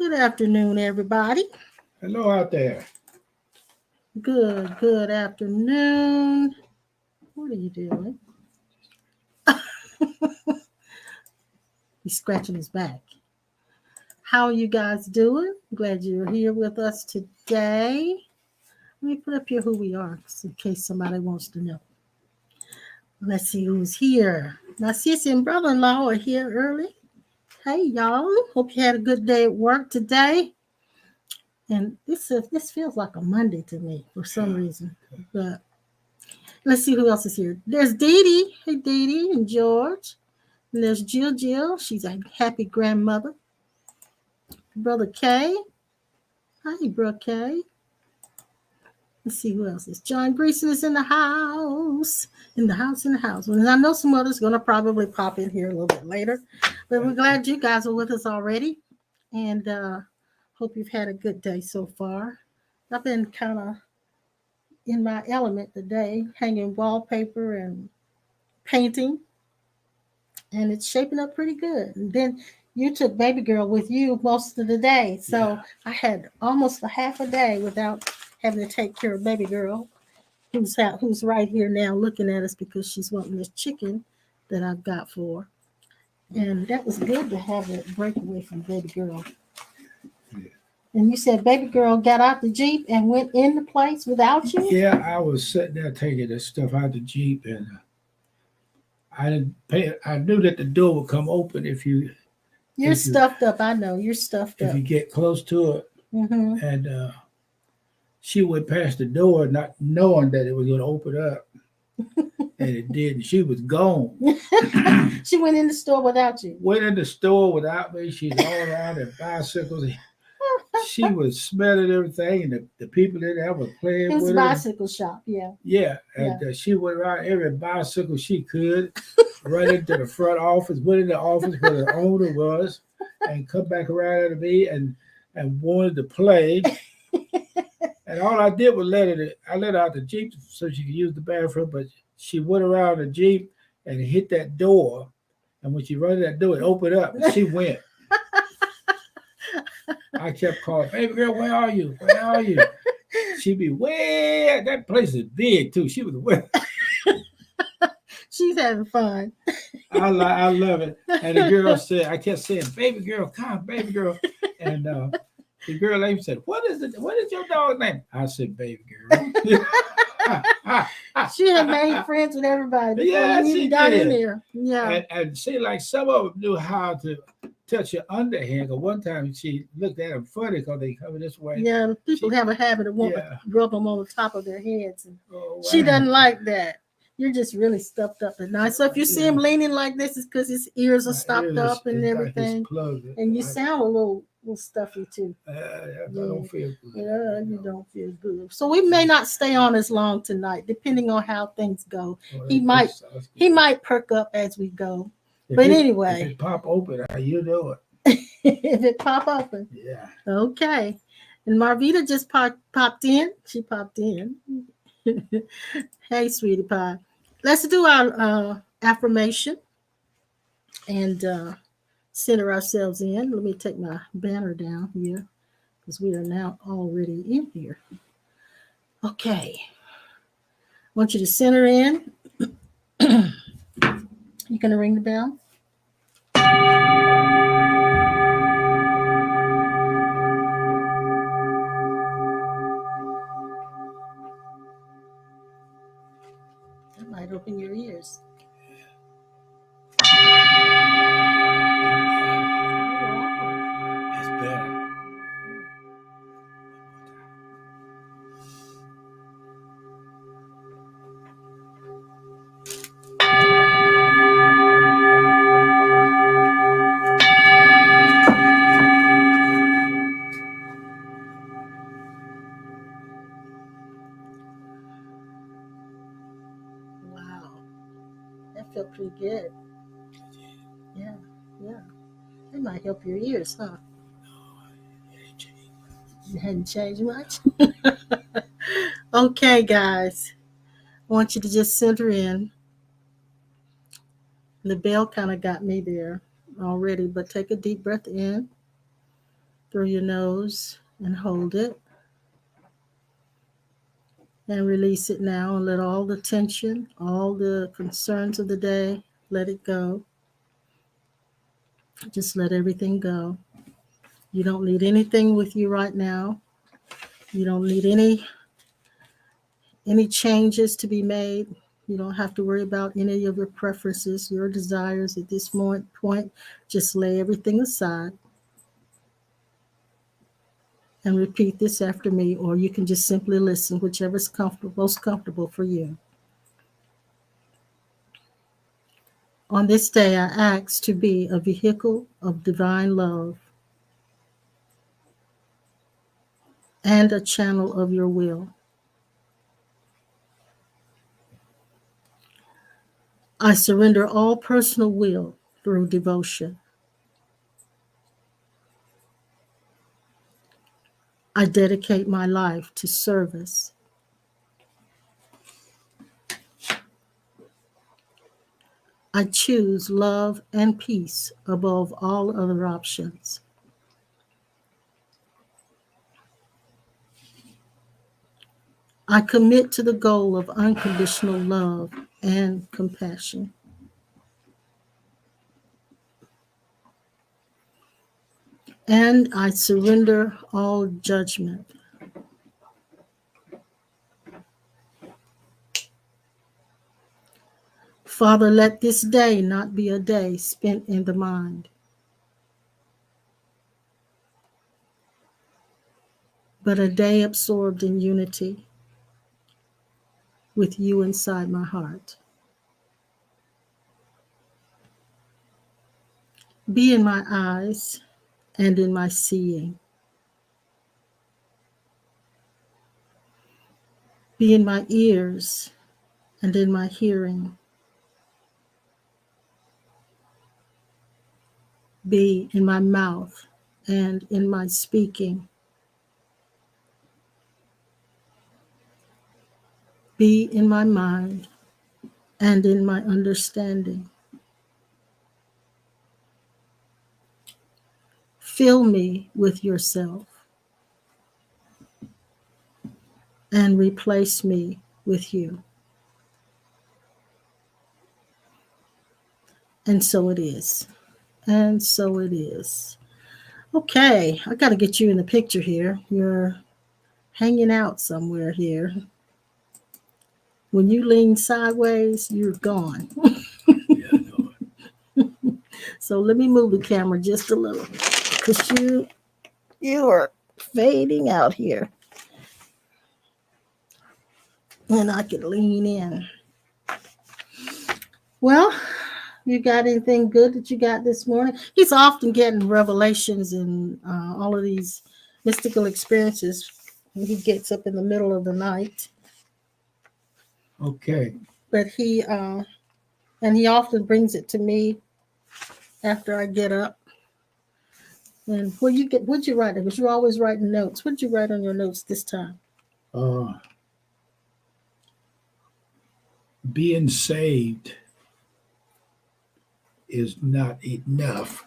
Good afternoon, everybody. Hello out there. Good afternoon. What are you doing? He's scratching his back. How are you guys doing? Glad you're here with us today. Let me put up here who we are, in case somebody wants to know. Let's see who's here. My sister and brother-in-law are here early. Hey, y'all. Hope you had a good day at work today. And this feels like a Monday to me for some reason. But let's see who else is here. There's Dee Dee. Hey, Dee Dee and George. And there's Jill. She's a happy grandmother. Brother Kay. Hi, Brother Kay. Let's see who else is. John Greason is in the house. In the house. And I know some others going to probably pop in here a little bit later. But we're glad you guys are with us already. And hope you've had a good day so far. I've been kind of in my element today, hanging wallpaper and painting. And it's shaping up pretty good. And then you took baby girl with you most of the day. So I had almost a half a day without having to take care of baby girl, who's right here now looking at us because she's wanting this chicken that I've got for her. And that was good to have that break away from baby girl. Yeah. And you said baby girl got out the Jeep and went in the place without you? Yeah, I was sitting there taking this stuff out the Jeep, and I didn't pay. I knew that the door would come open You're if you stuffed up. I know. You're stuffed if up. you get close to it. Mm-hmm. And she went past the door, not knowing that it was going to open up, and it didn't. She was gone. She went in the store without you. Went in the store without me. She's all around in bicycles. She was smelling everything, and the people in there were playing It was a with her. bicycle shop, yeah. Yeah, and she went around every bicycle she could, right into the front office, went in the office where the owner was, and come back around to me and wanted to play. And all I did was I let her out the Jeep so she could use the bathroom, but she went around the Jeep and hit that door. And when she run that door, it opened up and she went. I kept calling, baby girl, where are you? Where are you? She'd be way. That place is big too. She was way. She's having fun. I love it. And the girl said, I kept saying, baby girl, come, baby girl. And the girl even said, what is your dog's name? I said, baby girl. She had made friends with everybody before Yeah, you she even got in did. there. Yeah. And see, like some of them knew how to touch your underhand. Because one time she looked at them funny because they coming this way. Yeah, people have a habit of wanting to rub them on the top of their heads. And she doesn't like that. You're just really stuffed up at night. So if you see him leaning like this, it's because his ears are stopped up and everything. And you sound a little stuffy too. I don't feel good. Yeah, you don't feel good. So we may not stay on as long tonight, depending on how things go. He might perk up as we go. But anyway, if it pop open, you know it. If it pop open, yeah. Okay. And Marvita just popped in. She popped in. Hey, sweetie pie. Let's do our affirmation and center ourselves in. Let me take my banner down here because we are now already in here. Okay. I want you to center in. You going to ring the bell? That might open your ears. That's better. Wow. That felt pretty good. Yeah. It might help your ears, huh? It hadn't changed much. Okay, guys. I want you to just center in. The bell kind of got me there already, but take a deep breath in through your nose and hold it and release it now and let all the tension, all the concerns of the day, let it go. Just let everything go. You don't need anything with you right now. You don't need any changes to be made. You don't have to worry about any of your preferences, your desires at this point. Just lay everything aside and repeat this after me, or you can just simply listen, whichever's most comfortable for you. On this day, I ask to be a vehicle of divine love and a channel of your will. I surrender all personal will through devotion. I dedicate my life to service. I choose love and peace above all other options. I commit to the goal of unconditional love and compassion. And I surrender all judgment. Father, let this day not be a day spent in the mind, but a day absorbed in unity with you inside my heart. Be in my eyes and in my seeing. Be in my ears and in my hearing. Be in my mouth and in my speaking. Be in my mind and in my understanding. Fill me with yourself and replace me with you. And so it is. And so it is. Okay, I got to get you in the picture here. You're hanging out somewhere here. When you lean sideways, you're gone. Yeah, no. So let me move the camera just a little because you are fading out here. And I can lean in. Well, you got anything good that you got this morning? He's often getting revelations and all of these mystical experiences when he gets up in the middle of the night. Okay. But he often brings it to me after I get up. And what'd you write? Because you're always writing notes. What'd you write on your notes this time? Being saved is not enough.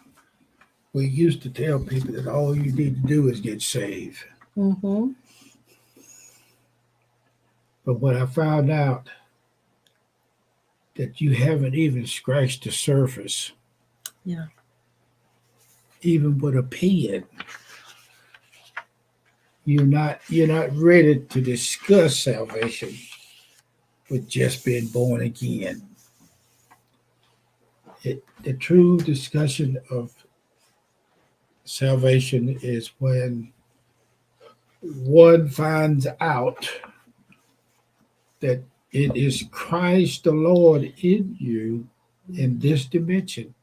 We used to tell people that all you need to do is get saved. Mm-hmm. But when I found out that you haven't even scratched the surface, Yeah. even with a pen, you're not ready to discuss salvation with just being born again. The true discussion of salvation is when one finds out that it is Christ the Lord in you in this dimension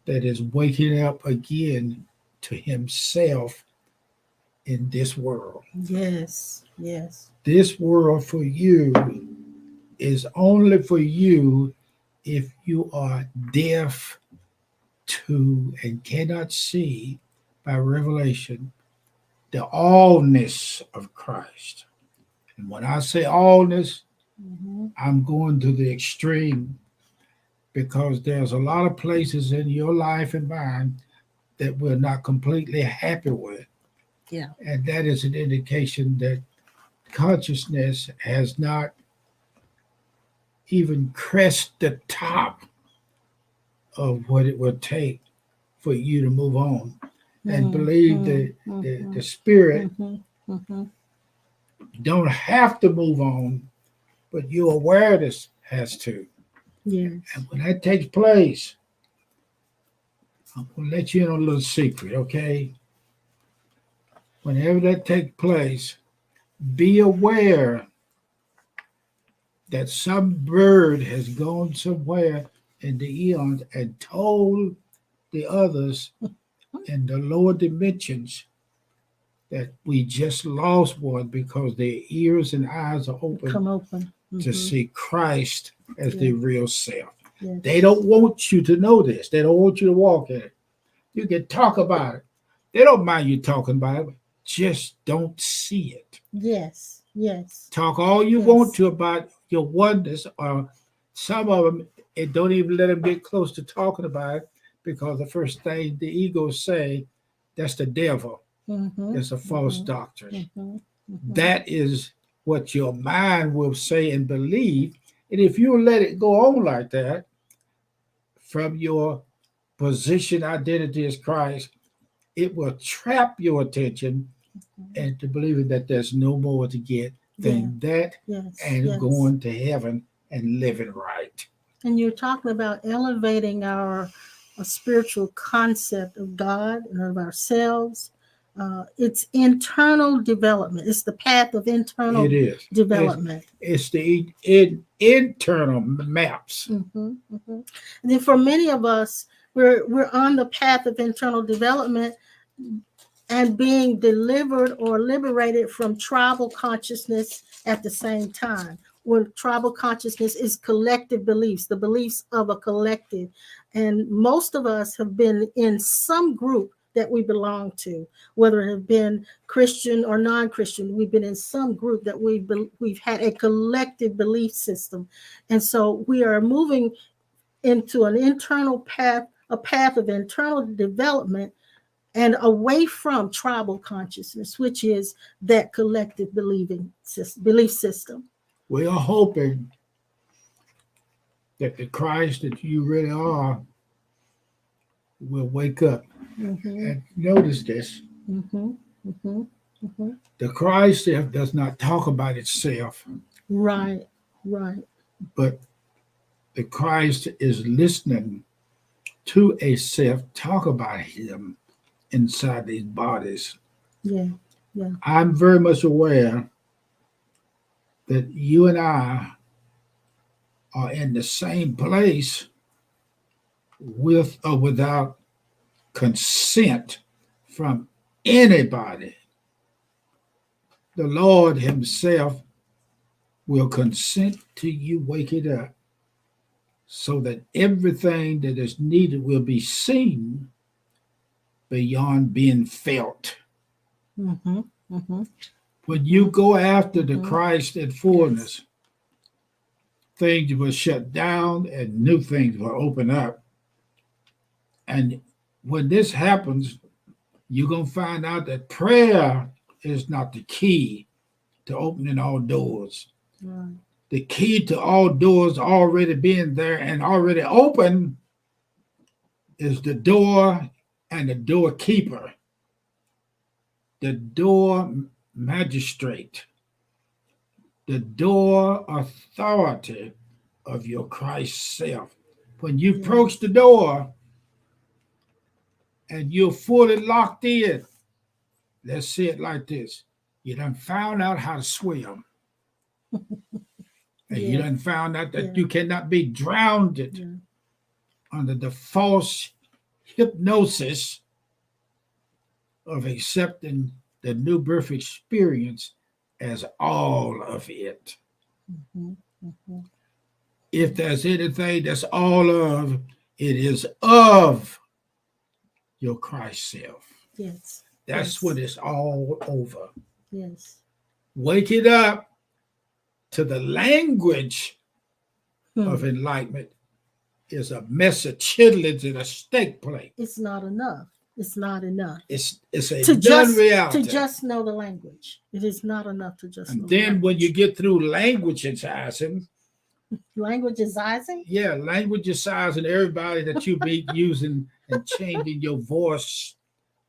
that is waking up again to himself in this world. Yes. Yes. This world for you is only for you if you are deaf to and cannot see by revelation the allness of Christ. And when I say allness, Mm-hmm. I'm going to the extreme because there's a lot of places in your life and mine that we're not completely happy with. Yeah. And that is an indication that consciousness has not even crest the top of what it would take for you to move on and believe that the spirit don't have to move on, but your awareness has to. Yes. And when that takes place, I'm going to let you in on a little secret, okay? Whenever that takes place, be aware that some bird has gone somewhere in the eons and told the others in the lower dimensions that we just lost one because their ears and eyes are open Come open. to see Christ as Yeah. their real self. Yes. They don't want you to know this. They don't want you to walk in it. You can talk about it. They don't mind you talking about it. Just don't see it. Yes. Yes. Talk all you Yes. want to about your oneness, or some of them, and don't even let them get close to talking about it, because the first thing the ego say, that's the devil. It's a false doctrine. That is what your mind will say and believe. And if you let it go on like that, from your position identity as Christ, it will trap your attention into believing that there's no more to get than that Yes. and Yes. going to heaven and living right. And you're talking about elevating our spiritual concept of God and of ourselves. It's internal development. It's the path of internal It is. development. It's the internal maps. And then for many of us, we're on the path of internal development and being delivered or liberated from tribal consciousness at the same time. When tribal consciousness is collective beliefs, the beliefs of a collective. And most of us have been in some group that we belong to, whether it have been Christian or non-Christian. We've been in some group that we've had a collective belief system. And so we are moving into an internal path, a path of internal development, and away from tribal consciousness, which is that collective belief system. We are hoping that the Christ that you really are will wake up. And notice this. The Christ self does not talk about itself. Right. But the Christ is listening to a self talk about him inside these bodies. Yeah. I'm very much aware that you and I are in the same place with or without consent from anybody. The Lord himself will consent to you waking up so that everything that is needed will be seen beyond being felt. When you go after the Christ in fullness, things will shut down and new things will open up. And when this happens, you're going to find out that prayer is not the key to opening all doors. Right. The key to all doors already being there and already open is the door and the doorkeeper, the door magistrate, the door authority of your Christ self. When you approach the door and you're fully locked in, let's say it like this. You done found out how to swim. And you done found out that you cannot be drowned under the false hypnosis of accepting the new birth experience as all of it. If there's anything that's all of, it is of your Christ self. Yes. That's what it's all over. Yes. Wake it up to the language of enlightenment is a mess of chitlins in a steak plate. It's not enough. It's not enough It's a to done reality. to just know the language. It is not enough to just know And the then when you language. get through languageizing, Language is izing. yeah, languageizing everybody that you be using and changing your voice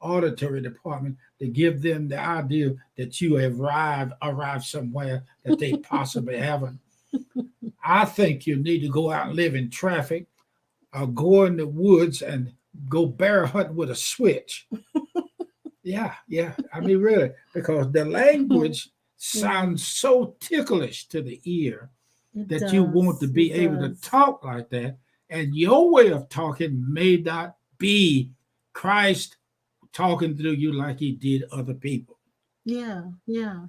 auditory department to give them the idea that you have arrived somewhere that they possibly haven't. I think you need to go out and live in traffic or go in the woods and go bear hunting with a switch. Yeah, yeah. I mean, really, because the language sounds so ticklish to the ear It that you want to does. be It able to does. talk like that. And your way of talking may not be Christ talking through you like he did other people. Yeah, yeah.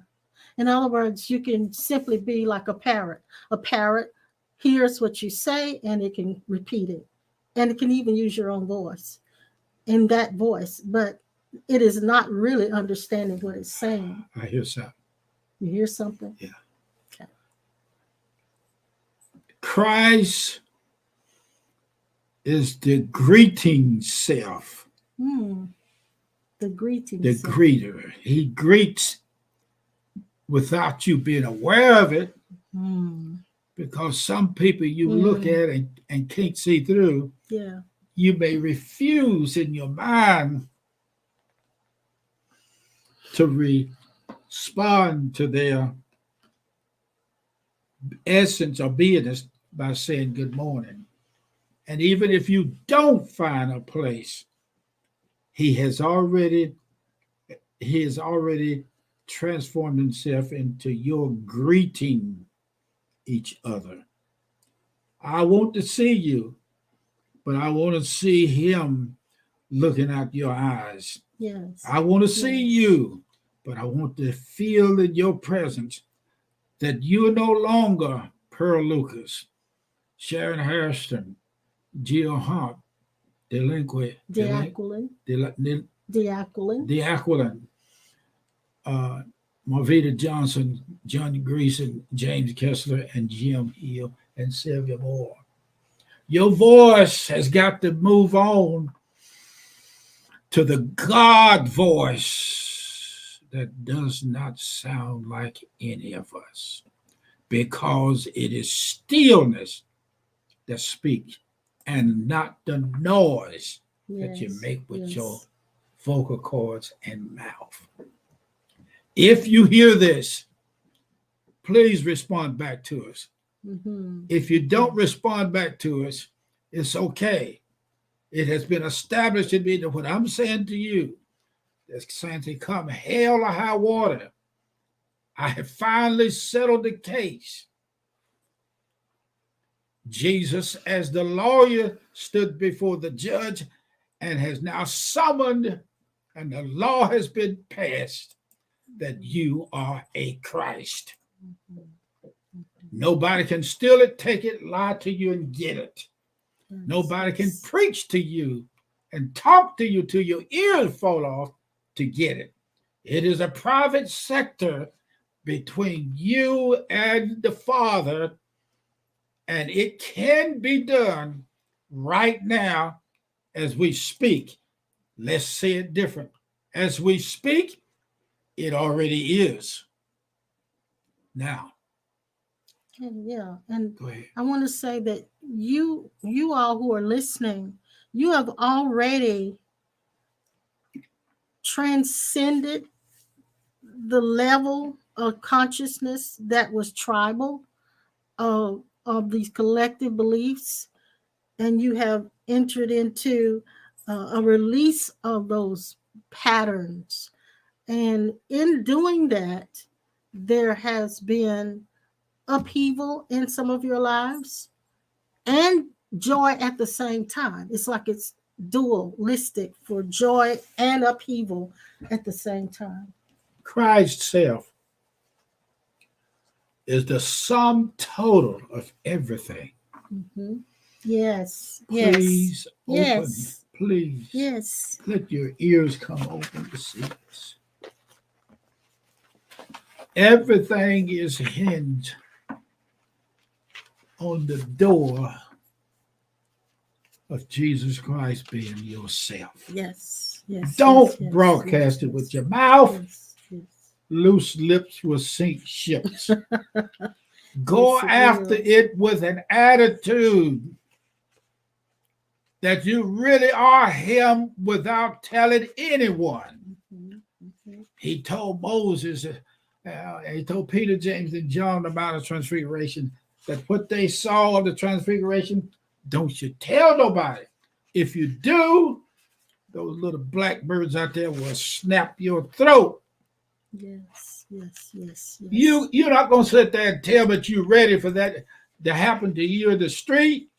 In other words, you can simply be like a parrot. A parrot hears what you say and it can repeat it. And it can even use your own voice in that voice, but it is not really understanding what it's saying. I hear something. You hear something? Yeah. Okay. Christ is the greeting self, Hmm. The greeting. the self. greeter. He greets without you being aware of it, Hmm. because some people you look at and can't see through, Yeah. you may refuse in your mind to respond to their essence or beingness by saying good morning. And even if you don't find a place, he has already transformed himself into your greeting each other. I want to see you, but I want to see him looking at your eyes. Yes. I want to see Yes. you, but I want to feel in your presence that you're no longer Pearl Lucas, Sharon Hairston, Jill Hunt, Deaquilin. Deaquilin, Marvita Johnson, John Greason, James Kessler, and Jim Hill, and Sylvia Moore. Your voice has got to move on to the God voice that does not sound like any of us, because it is stillness that speaks and not the noise that you Yes. make with your Yes. vocal cords and mouth. If you hear this, please respond back to us. Mm-hmm. If you don't respond back to us, it's okay. It has been established in me that what I'm saying to you is saying to come hell or high water. I have finally settled the case. Jesus, as the lawyer, stood before the judge and has now summoned, and the law has been passed that you are a Christ. Nobody can steal it, take it, lie to you, and get it. Yes. Nobody can Yes. preach to you and talk to you till your ears fall off to get it. It is a private sector between you and the Father, and it can be done right now as we speak. Let's say it different. As we speak, it already is. Now, Yeah. And go ahead. I want to say that you all who are listening, you have already transcended the level of consciousness that was tribal of these collective beliefs, and you have entered into a release of those patterns. And in doing that, there has been upheaval in some of your lives and joy at the same time. It's like it's dualistic for joy and upheaval at the same time. Christ's self is the sum total of everything. Mm-hmm. Yes, Please open, yes, please yes. let your ears come open to see this. Everything is hinged on the door of Jesus Christ being yourself. Yes, Yes. Don't yes, yes, broadcast yes, it with yes, your mouth. Yes. Yes. Loose lips will sink ships. Go Yes, it after will. it with an attitude that you really are him without telling anyone. Mhm, mhm. He told Moses, he told Peter, James, and John about the transfiguration, that what they saw of the transfiguration, don't you tell nobody. If you do, those little blackbirds out there will snap your throat. Yes. Yes. Yes. Yes. You're not gonna sit there and tell that you're ready for that to happen to you in the street.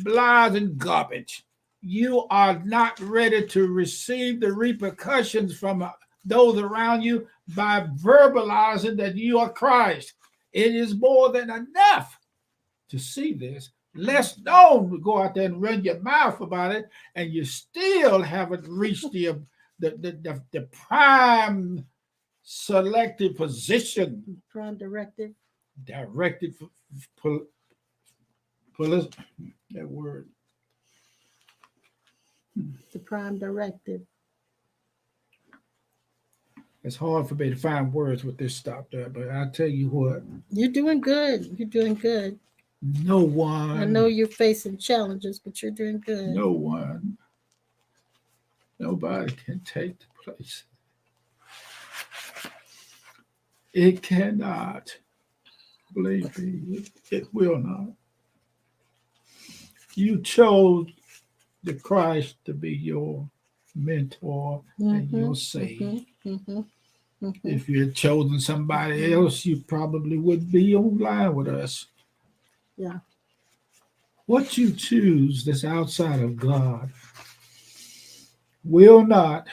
Lies and garbage. You are not ready to receive the repercussions from those around you by verbalizing that you are Christ. It is more than enough to see this. Less known to go out there and run your mouth about it, and you still haven't reached the prime selected position Prime directive. directed for that word. The prime directive. It's hard for me to find words with this stop there, but I tell you what, You're doing good. You're doing good. no I know one, you're facing challenges, but you're doing good. no one, nobody can take the place. It cannot. Believe me, it will not. You chose the Christ to be your mentor and Mm-hmm, your savior. mm-hmm, mm-hmm, mm-hmm. If you had chosen somebody else, you probably would be online with us. Yeah. What you choose that's outside of God will not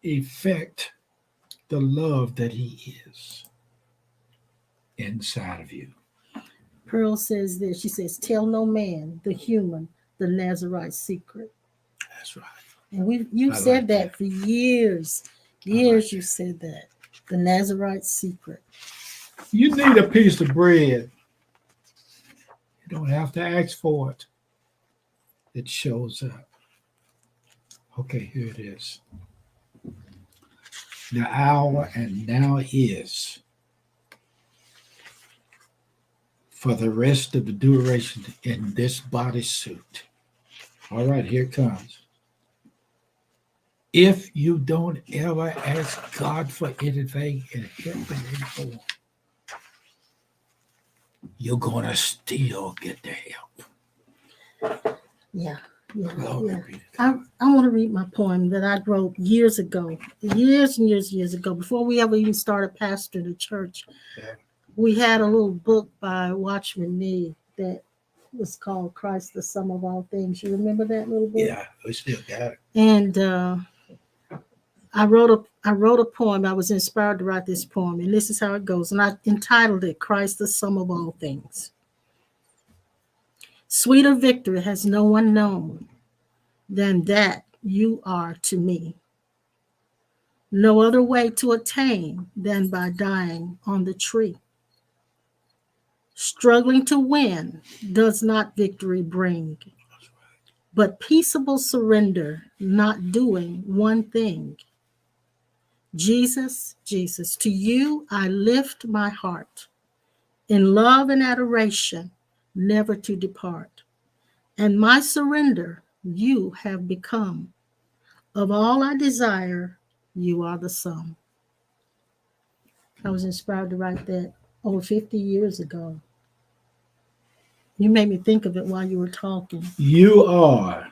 affect the love that He is inside of you. Pearl says this. She says, "Tell no man, the human, the Nazarite secret." That's right. And you've I said like that. that for years. I like Years you that. said that. The Nazarite secret. You need a piece of bread. You don't have to ask for it. It shows up. Okay, here it is. The hour and now is for the rest of the duration in this bodysuit. All right, here it comes. If you don't ever ask God for anything and help in any form, you're gonna still get the help. Yeah. Yeah. Glory Yeah. be to I, God. I want to read my poem that I wrote years ago, years and years ago, before we ever even started pastoring the church. Yeah. We had a little book by Watchman Nee that was called Christ, the Sum of All Things. You remember that little book? Yeah, we still got it. And I wrote a poem. I was inspired to write this poem, and this is how it goes. And I entitled it Christ, the Sum of All Things. Sweeter victory has no one known than that you are to me. No other way to attain than by dying on the tree. Struggling to win does not victory bring, but peaceable surrender, not doing one thing. Jesus, Jesus, to you I lift my heart in love and adoration, never to depart. And my surrender you have become. Of all I desire, you are the sum. I was inspired to write that over 50 years ago. You made me think of it while you were talking. You are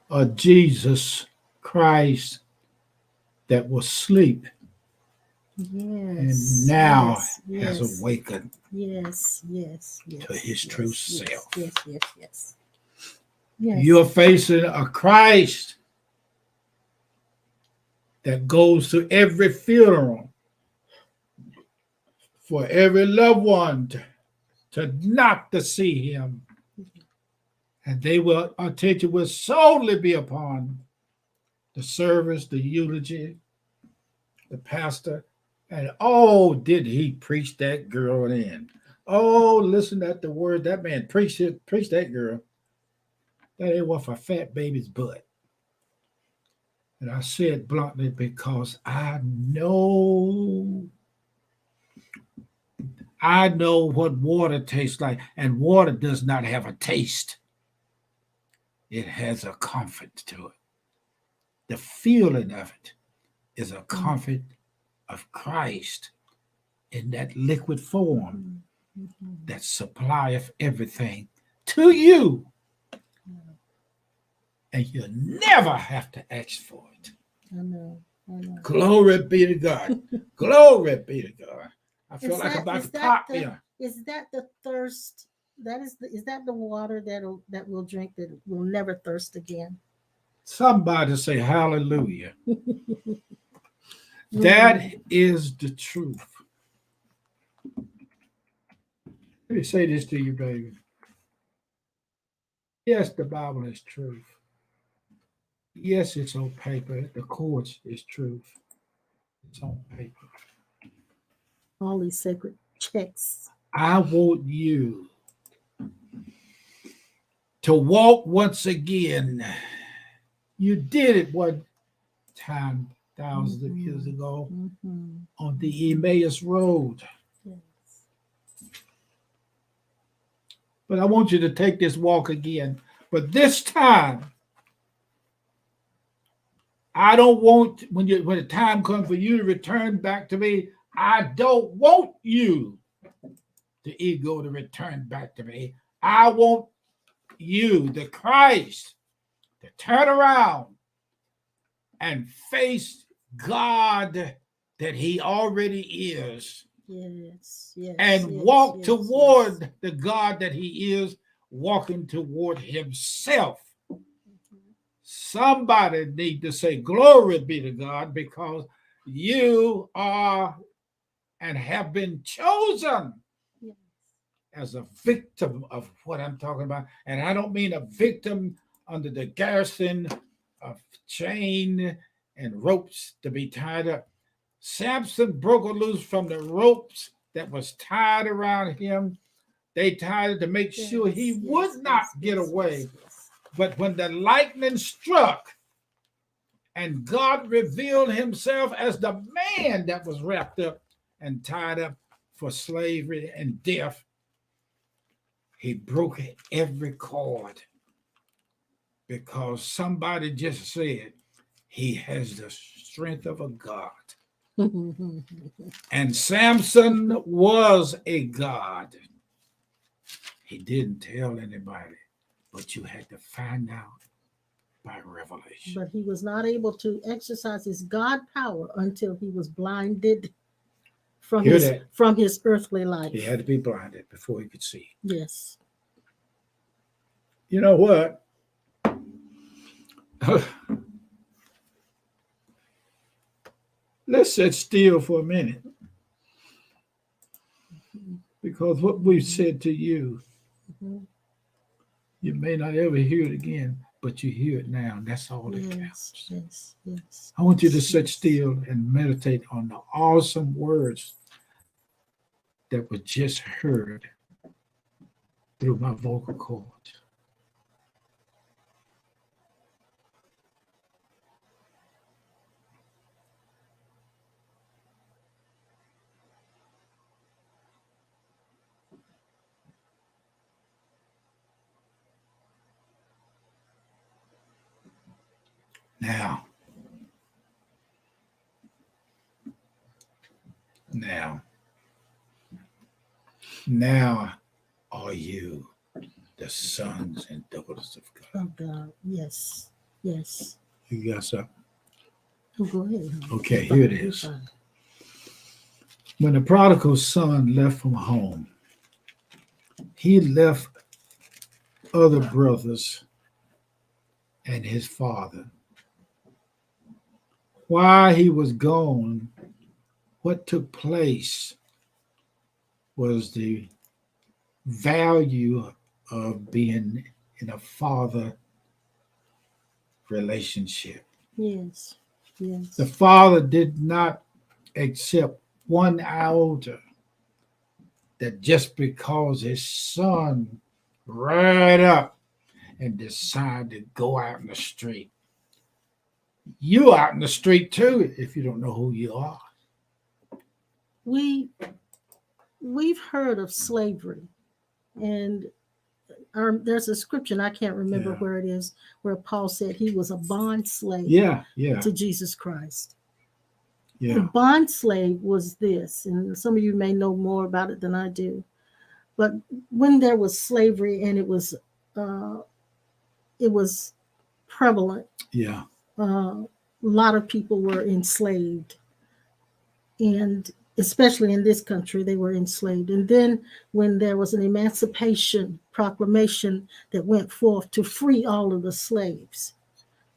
a Jesus Christ that was asleep and Yes, now yes, has yes, awakened yes, yes, yes. to his true yes, self. Yes, yes, yes. Yes. You're facing a Christ that goes to every funeral for every loved one to not to see him. And they will, attention will solely be upon the service, the eulogy, the pastor. And oh, did he preach that girl in? Oh, listen at the word that man preached it, preached that girl. That ain't worth a fat baby's butt. And I say it bluntly because I know what water tastes like, and water does not have a taste. It has a comfort to it. The feeling of it is a comfort of Christ in that liquid form that supplieth everything to you. And you never have to ask for it. I know. Glory be to God. Glory be to God. I feel like I'm about to pop here. Is that the thirst? Is that the water that we'll drink that will never thirst again? Somebody say hallelujah. That is the truth. Let me say this to you, baby. Yes, the Bible is truth. Yes, it's on paper. The courts is truth. It's on paper. All these sacred checks. I want you to walk once again. You did it one time thousands of years ago on the Emmaus Road. Yes. But I want you to take this walk again. But this time, I don't want, when the time comes for you to return back to me, I don't want you, the ego, to return back to me. I want you, the Christ, to turn around and face God that he already is. Yes. And walk toward the God that he is, walking toward himself. Somebody need to say glory be to God, because you are and have been chosen as a victim of what I'm talking about. And I don't mean a victim under the garrison of chain and ropes to be tied up. Samson broke loose from the ropes that was tied around him. They tied it to make sure he would not get away. But when the lightning struck and God revealed himself as the man that was wrapped up and tied up for slavery and death, he broke every cord, because somebody just said he has the strength of a God. And Samson was a God. He didn't tell anybody, but you had to find out by revelation. But he was not able to exercise his God power until he was blinded from his earthly life. He had to be blinded before he could see. Yes. You know what? Let's sit still for a minute, because what we've said to you, you may not ever hear it again, but you hear it now, and that's all that counts. Yes. I want you to sit still and meditate on the awesome words that were just heard through my vocal cords. Now are you the sons and daughters of God. Oh God, yes. You got something? Oh, go ahead. Okay, here it is. When the prodigal son left from home, he left other brothers and his father. While he was gone, what took place was the value of being in a father relationship. Yes. The father did not accept one iota that just because his son right up and decide to go out in the street. You out in the street too if you don't know who you are. We've heard of slavery, and there's a scripture, and I can't remember Yeah. where it is, where Paul said he was a bond slave Yeah, yeah, to Jesus Christ. The yeah, bond slave was this, and some of you may know more about it than I do. But when there was slavery and it was prevalent, yeah, a lot of people were enslaved, and especially in this country, they were enslaved. And then when there was an emancipation proclamation that went forth to free all of the slaves,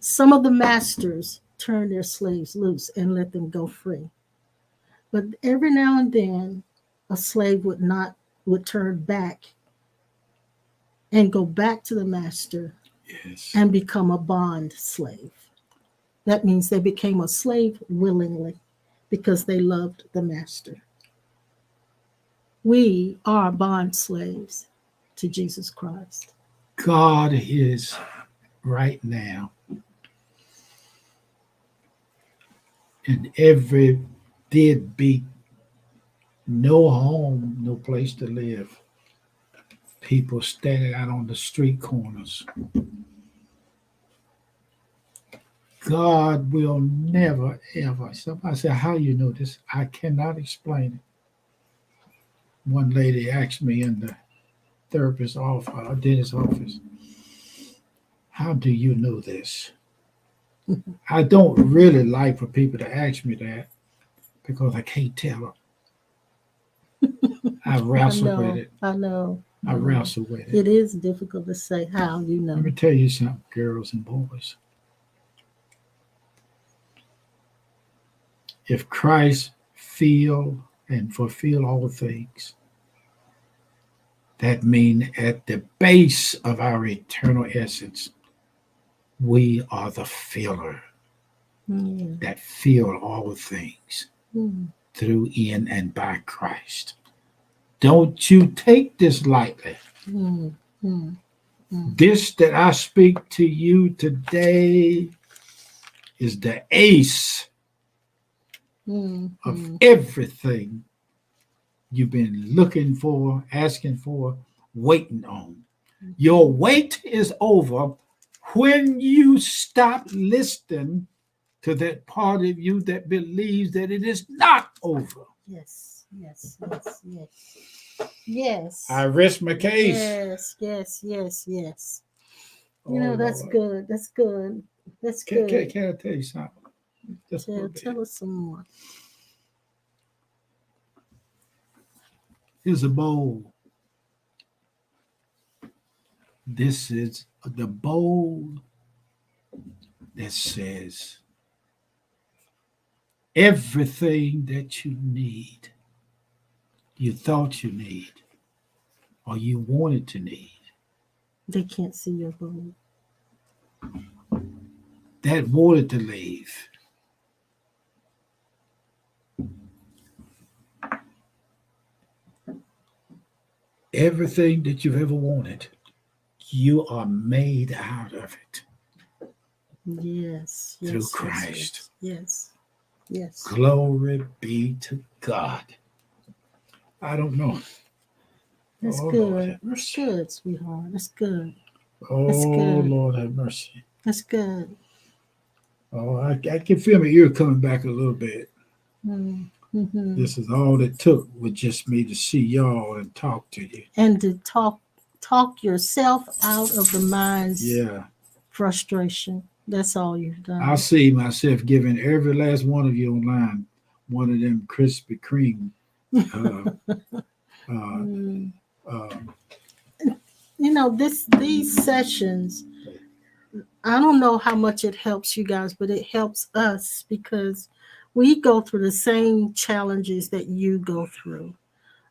some of the masters turned their slaves loose and let them go free. But every now and then, a slave would turn back and go back to the master yes. and become a bond slave. That means they became a slave willingly because they loved the master. We are bond slaves to Jesus Christ. God is right now in every deadbeat, no home, no place to live. People standing out on the street corners. God will never, ever. Somebody said, how you know this? I cannot explain it. One lady asked me in the therapist's office, or dentist's office, how do you know this? I don't really like for people to ask me that because I can't tell them. I wrestle with it. I know. I wrestle with it. It is difficult to say how you know. Let me tell you something, girls and boys. If Christ feel and fulfill all things, that means at the base of our eternal essence, we are the filler that fill all things through, in, and by Christ. Don't you take this lightly. This that I speak to you today is the ace of everything you've been looking for, asking for, waiting on. Your wait is over when you stop listening to that part of you that believes that it is not over. Yes, yes, yes, yes. Yes. I rest my case. Yes, yes, yes, yes. Oh, You know, that's Lord. good. That's good. That's good. Can I tell you something? Just a little bit. Tell us some more. Here's a bowl. This is the bowl that says everything that you need, you thought you need, or you wanted to need. They can't see your bowl. That wanted to leave. Everything that you've ever wanted, you are made out of it. Yes. Through Christ. Yes. Yes. Glory be to God. I don't know. That's Oh, good. Lord, That's good, sweetheart. That's good. oh, That's good. Lord have mercy. That's good. Oh, I can feel my ear coming back a little bit. Mm-hmm. This is all it took with just me to see y'all and talk to you. And to talk yourself out of the mind's frustration. That's all you've done. I see myself giving every last one of you online one of them Krispy Kreme. You know, these sessions, I don't know how much it helps you guys, but it helps us because we go through the same challenges that you go through,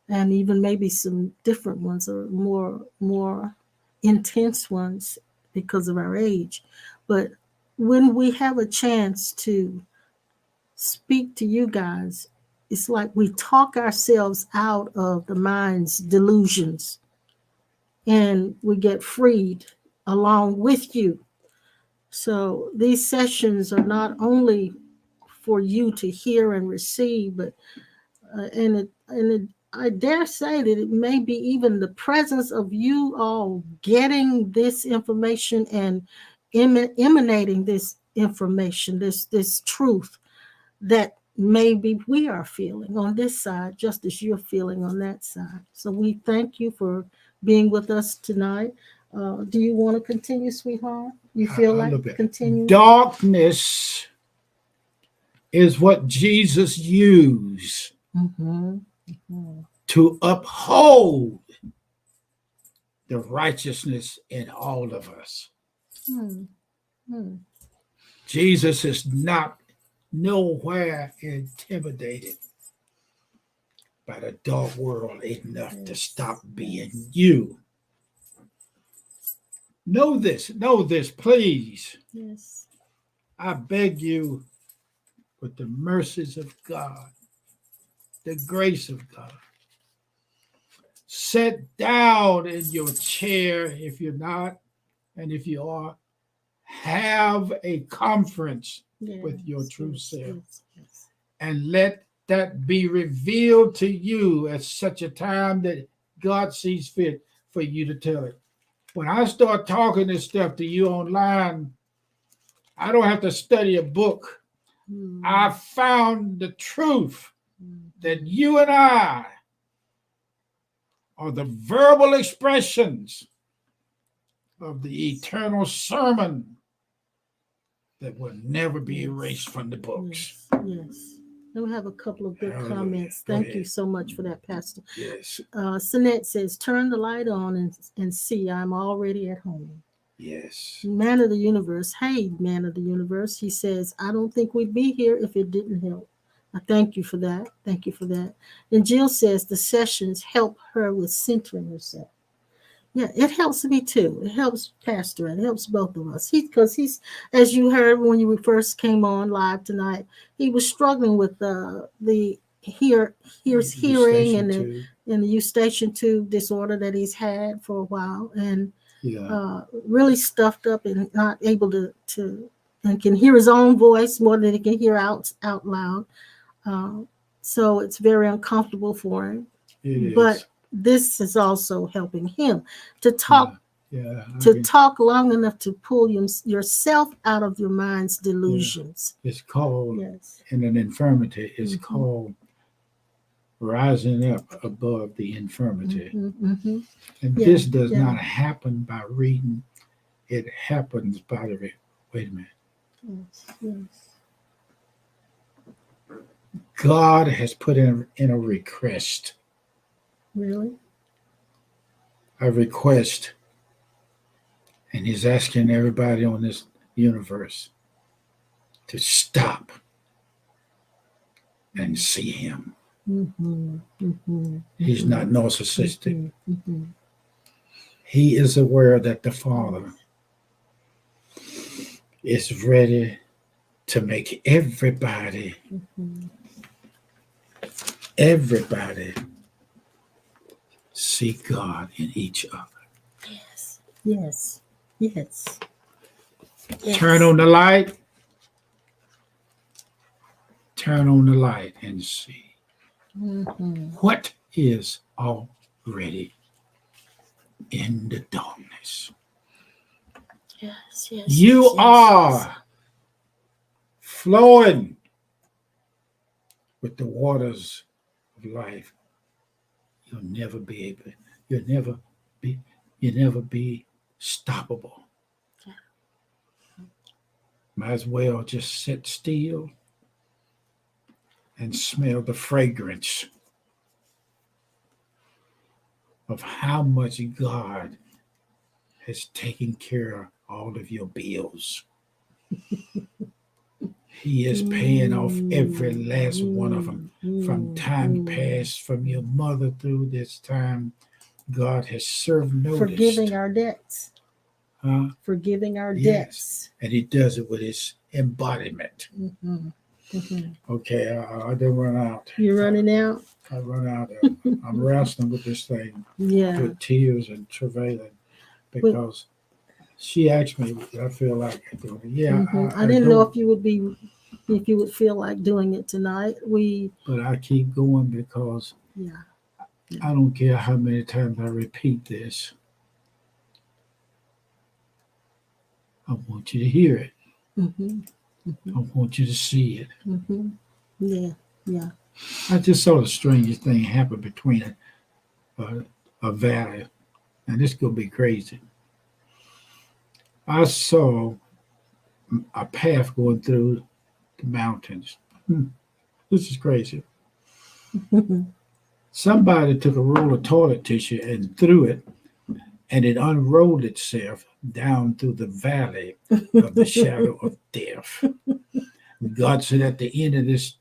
and even maybe some different ones or more intense ones because of our age. But when we have a chance to speak to you guys, it's like we talk ourselves out of the mind's delusions and we get freed along with you. So these sessions are not only for you to hear and receive, but I dare say that it may be even the presence of you all getting this information and emanating this information, this truth that maybe we are feeling on this side, just as you're feeling on that side. So we thank you for being with us tonight. Do you want to continue, sweetheart? You feel A little like bit. continuing? Darkness is what Jesus used Mm-hmm. Mm-hmm. to uphold the righteousness in all of us. Mm-hmm. Jesus is not nowhere intimidated by the dark world enough to stop being you. Know this, please. Yes. I beg you, with the mercies of God, the grace of God, sit down in your chair if you're not, and if you are, have a conference with your true self, and let that be revealed to you at such a time that God sees fit for you to tell it. When I start talking this stuff to you online, I don't have to study a book. I found the truth that you and I are the verbal expressions of the eternal sermon that will never be erased from the books. Yes. And we have a couple of good Hallelujah. comments. Go Thank ahead. you so much for that, Pastor. Yes. Sinette says, turn the light on and see I'm already at home. Yes. Man of the universe. Hey, man of the universe. He says, I don't think we'd be here if it didn't help. I thank you for that. Thank you for that. And Jill says the sessions help her with centering herself. Yeah, it helps me too. It helps Pastor. It helps both of us. Because he's, as you heard when you first came on live tonight, he was struggling with the hearing and the eustachian tube disorder that he's had for a while, and really stuffed up and not able to and can hear his own voice more than he can hear out loud. So it's very uncomfortable for him. But this is also helping him to talk talk long enough to pull yourself out of your mind's delusions. It's called in an infirmity, it's called rising up above the infirmity. And this does not happen by reading. It happens by the wait a minute. Yes. God has put in a request. Really? A request. And he's asking everybody on this universe to stop and see him. He's not narcissistic. He is aware that the Father is ready to make everybody see God in each other. Yes. Turn on the light. Turn on the light and see what is already in the darkness. You are flowing with the waters of life. You'll never be stoppable. Might as well just sit still and smell the fragrance of how much God has taken care of all of your bills. He is paying off every last one of them from time past, from your mother through this time. God has served notice. Forgiving our debts. Forgiving our debts. And he does it with his embodiment. Okay, I done run out. You're running out? I run out. I'm wrestling with this thing with tears and travailing because She asked me, "I feel like doing it." Yeah, I didn't know don't, if you would feel like doing it tonight. but I keep going because Yeah. I don't care how many times I repeat this. I want you to hear it. Mm-hmm. I want you to see it. Mm-hmm. Yeah. Yeah. I just saw the strangest thing happen between a valley, and this gonna be crazy. I saw a path going through the mountains. This is crazy. Somebody took a roll of toilet tissue and threw it, and it unrolled itself down through the valley of the shadow of death. God said at the end of this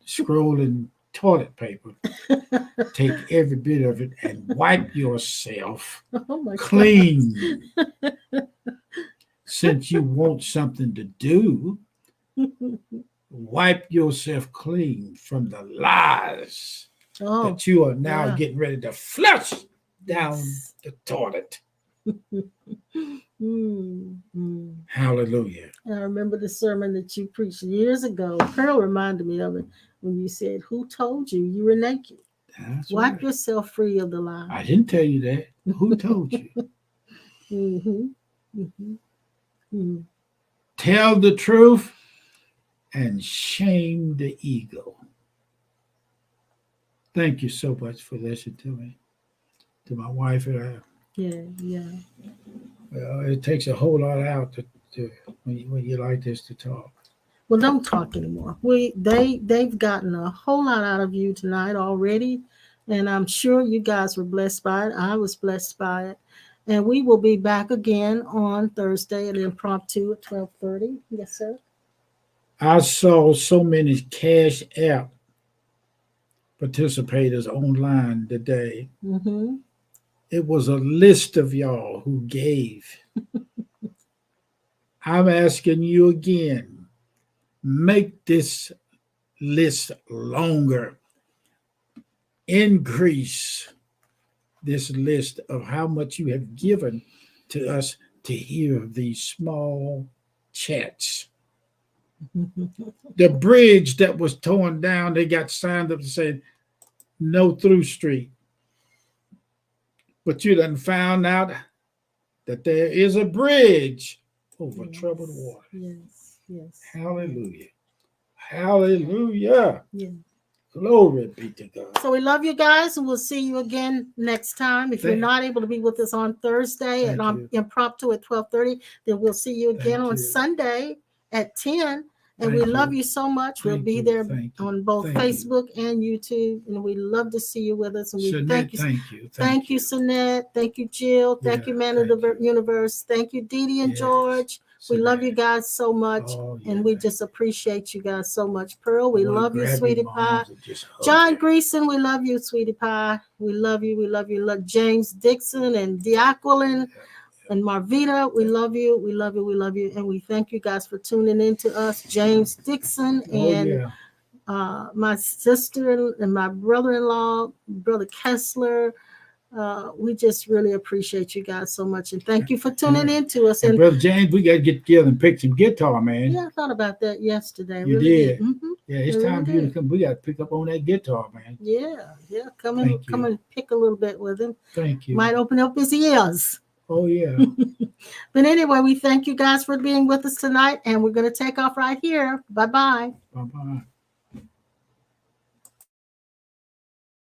scrolling toilet paper, take every bit of it and wipe yourself Oh my clean. Since you want something to do, God. wipe yourself clean from the lies Oh, that you are now yeah. getting ready to flush down Yes. the toilet. Mm. Hallelujah. I remember the sermon that you preached years ago. Pearl reminded me of it when you said, "Who told you you were naked? That's Wipe right. yourself free of the I lie." didn't tell you that. Who told you? Mm-hmm. Mm-hmm. Mm-hmm. Tell the truth and shame the ego. Thank you so much for listening to me, to my wife and I. Yeah. Yeah. Well, it takes a whole lot out to when you like this to talk. Well, don't talk anymore. They've gotten a whole lot out of you tonight already, and I'm sure you guys were blessed by it. I was blessed by it, and we will be back again on Thursday at impromptu at 12:30. Yes, sir. I saw so many Cash App participators online today. Mm-hmm. It was a list of y'all who gave. I'm asking you again, make this list longer. Increase this list of how much you have given to us to hear these small chats. The bridge that was torn down, they got signed up to say no through street. But you done found out that there is a bridge over troubled water. Yes. Yes. Hallelujah. Hallelujah. Yeah. Glory be to God. So we love you guys, and we'll see you again next time. If you're Thank- not able to be with us on Thursday Thank and you. impromptu at 12:30, then we'll see you again Thank on you. Sunday at 10. And Thank we love you. you so much. We'll Thank be you. there Thank you. on both Thank you. Facebook and YouTube, and we love to see you with us. And we Jeanette, thank you. thank you. Thank you, Sinette. Thank you, Jill. Thank Yeah, you, Man of the thank you. Universe. Thank you, Dee Dee and Yes. George. We love you Jeanette. guys so much, Oh, yeah, and we thank just appreciate you guys so much. Pearl, we I wanna love you, grab you sweetie in my pie. arms and just hug John you. Greason, we love you, sweetie pie. We love you. We love you. Love James Dixon and Diaquilin and Marvita. We love you. We love you. We love you. And we thank you guys for tuning in to us. James Dixon Oh, and yeah. My sister and my brother-in-law, Brother Kessler. We just really appreciate you guys so much. And thank you for tuning in to us. And And Brother James, we got to get together and pick some guitar, man. yeah, I thought about that yesterday. You Really did. Mm-hmm. Yeah, it's I time really for you to did. come. We got to pick up on that guitar, man. Yeah. Come Thank and you. pick a little bit with him. Thank you. Might open up his ears. Oh, yeah. But anyway, we thank you guys for being with us tonight, and we're going to take off right here. Bye-bye. Bye-bye.